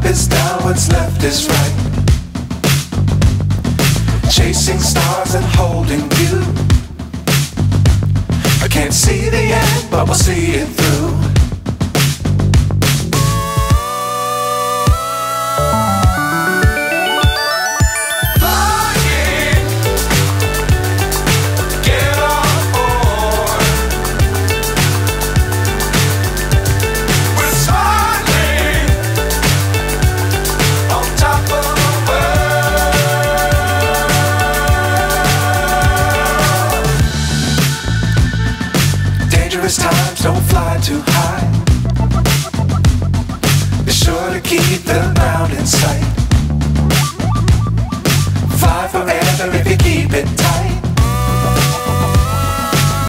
is down, what's left is right. Chasing stars and holding you. I can't see the end, but we'll see it through. Times don't fly too high. Be sure to keep the ground in sight.